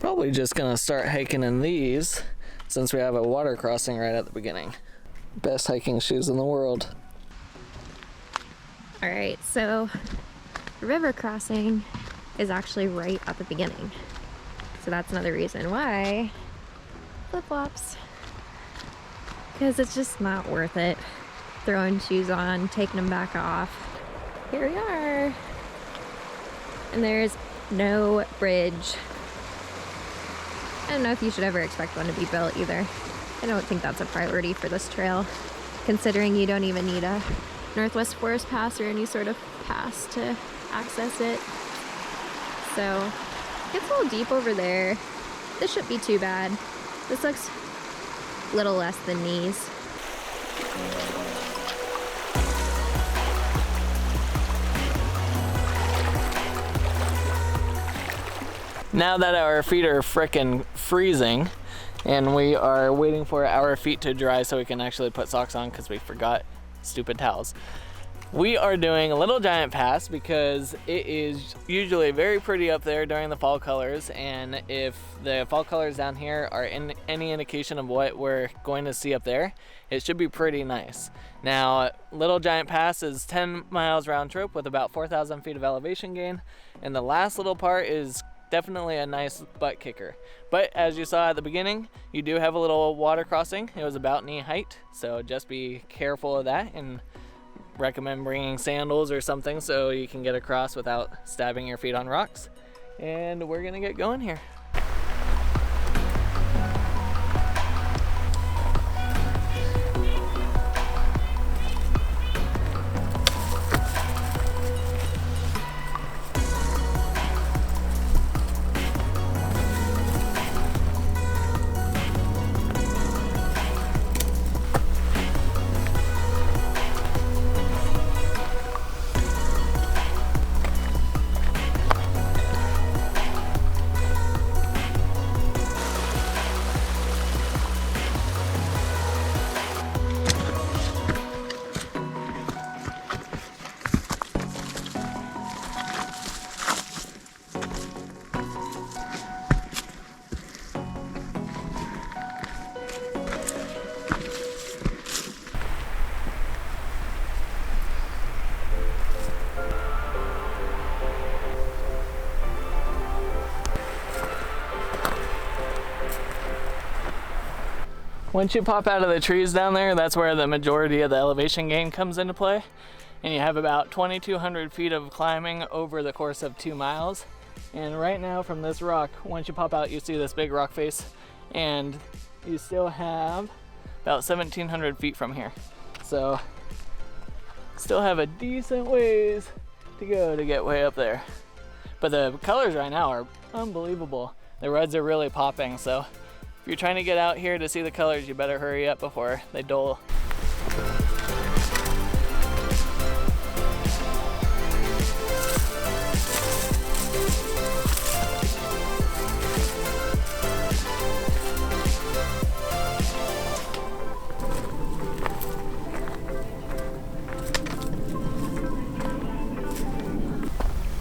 Probably just gonna start hiking in these since we have a water crossing right at the beginning. Best hiking shoes in the world. All right, so the river crossing is actually right at the beginning. So that's another reason why flip-flops. Because it's just not worth it. Throwing shoes on, taking them back off. Here we are. And there's no bridge. I don't know if you should ever expect one to be built either. I don't think that's a priority for this trail, considering you don't even need a Northwest Forest Pass or any sort of pass to access it. So, it gets a little deep over there. This shouldn't be too bad. This looks a little less than knees. Now that our feet are frickin' freezing and we are waiting for our feet to dry so we can actually put socks on because we forgot stupid towels, we are doing a Little Giant Pass because it is usually very pretty up there during the fall colors, and if the fall colors down here are any indication of what we're going to see up there, it should be pretty nice. Now, Little Giant Pass is 10 miles round trip with about 4,000 feet of elevation gain, and the last little part is definitely a nice butt kicker. But as you saw at the beginning, you do have a little water crossing. It was about knee height, so just be careful of that, and recommend bringing sandals or something so you can get across without stabbing your feet on rocks. And we're gonna get going here. Once you pop out of the trees down there, that's where the majority of the elevation gain comes into play. And you have about 2,200 feet of climbing over the course of 2 miles. And right now from this rock, once you pop out, you see this big rock face, and you still have about 1,700 feet from here. So still have a decent ways to go to get way up there. But the colors right now are unbelievable. The reds are really popping, so if you're trying to get out here to see the colors, you better hurry up before they dull.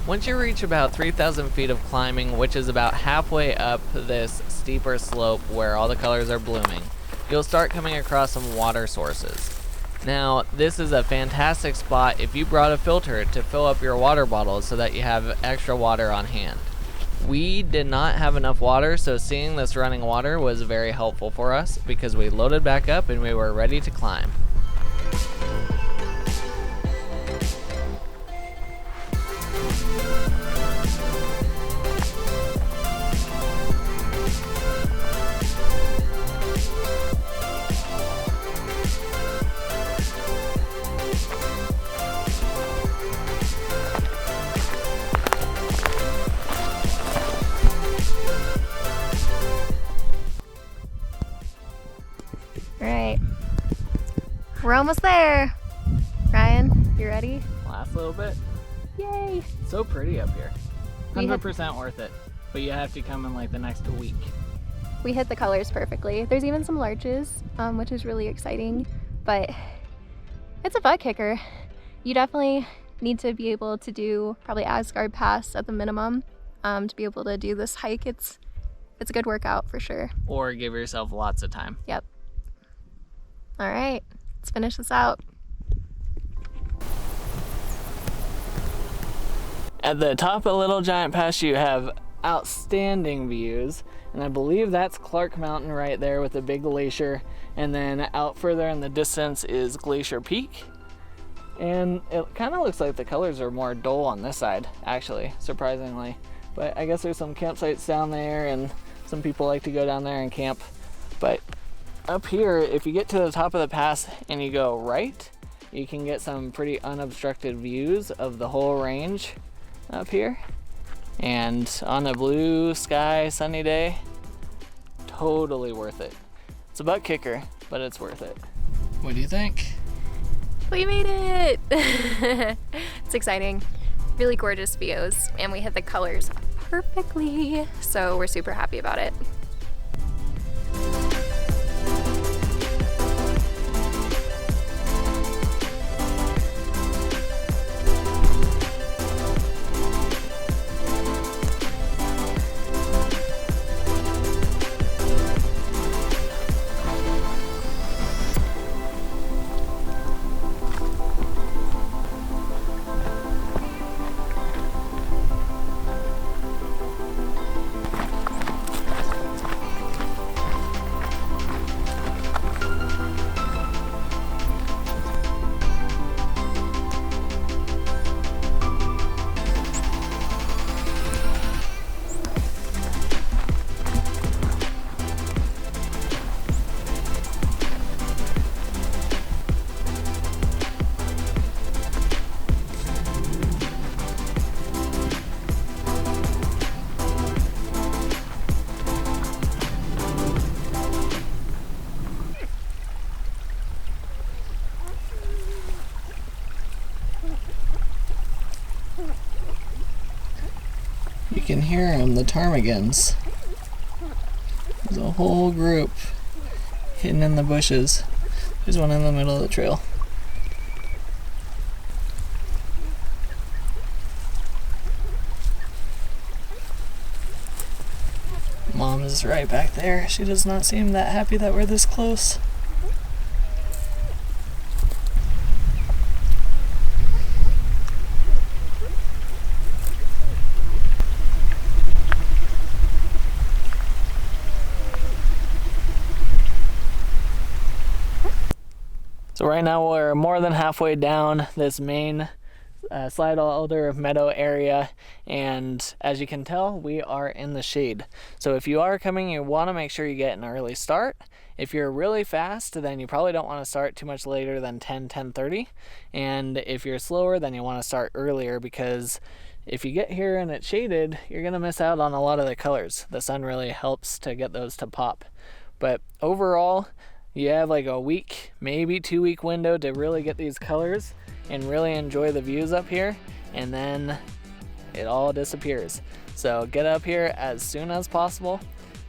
Once you reach about 3,000 feet of climbing, which is about halfway up this steeper slope where all the colors are blooming, you'll start coming across some water sources. Now, this is a fantastic spot if you brought a filter to fill up your water bottles so that you have extra water on hand. We did not have enough water, so seeing this running water was very helpful for us because we loaded back up and we were ready to climb. Right. We're almost there. Ryan, you ready? Last little bit. Yay! So pretty up here. We hit- 100% worth it. But you have to come in like the next week. We hit the colors perfectly. There's even some larches, which is really exciting, but it's a butt kicker. You definitely need to be able to do probably Asgard Pass at the minimum to be able to do this hike. It's It's a good workout for sure. Or give yourself lots of time. Yep. All right, let's finish this out. At the top of Little Giant Pass, you have outstanding views, and I believe that's Clark Mountain right there with the big glacier, and then out further in the distance is Glacier Peak. And it kind of looks like the colors are more dull on this side, actually, surprisingly. But I guess there's some campsites down there, and some people like to go down there and camp. But up here, if you get to the top of the pass and you go right, you can get some pretty unobstructed views of the whole range up here. And on a blue sky, sunny day, totally worth it. It's a butt kicker, but it's worth it. What do you think? We made it! It's exciting. Really gorgeous views, and we hit the colors perfectly, so we're super happy about it. You can hear them, the ptarmigans. There's a whole group hidden in the bushes. There's one in the middle of the trail. Mom is right back there. She does not seem that happy that we're this close. So right now we're more than halfway down this main slide alder meadow area, and as you can tell, we are in the shade. So if you are coming, you want to make sure you get an early start. If you're really fast, then you probably don't want to start too much later than 10:30, and if you're slower, then you want to start earlier, because if you get here and it's shaded, you're gonna miss out on a lot of the colors. The sun really helps to get those to pop. But overall, you have like a week, maybe 2-week window to really get these colors and really enjoy the views up here, and then it all disappears. So get up here as soon as possible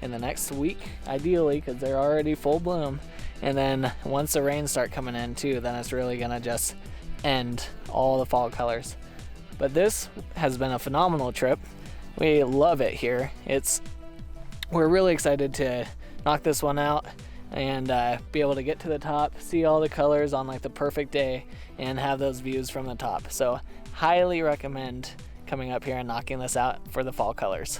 in the next week, ideally, because they're already full bloom. And then once the rains start coming in too, then it's really gonna just end all the fall colors. But this has been a phenomenal trip. We love it here. We're really excited to knock this one out and be able to get to the top, see all the colors on like the perfect day, and have those views from the top. So highly recommend coming up here and knocking this out for the fall colors.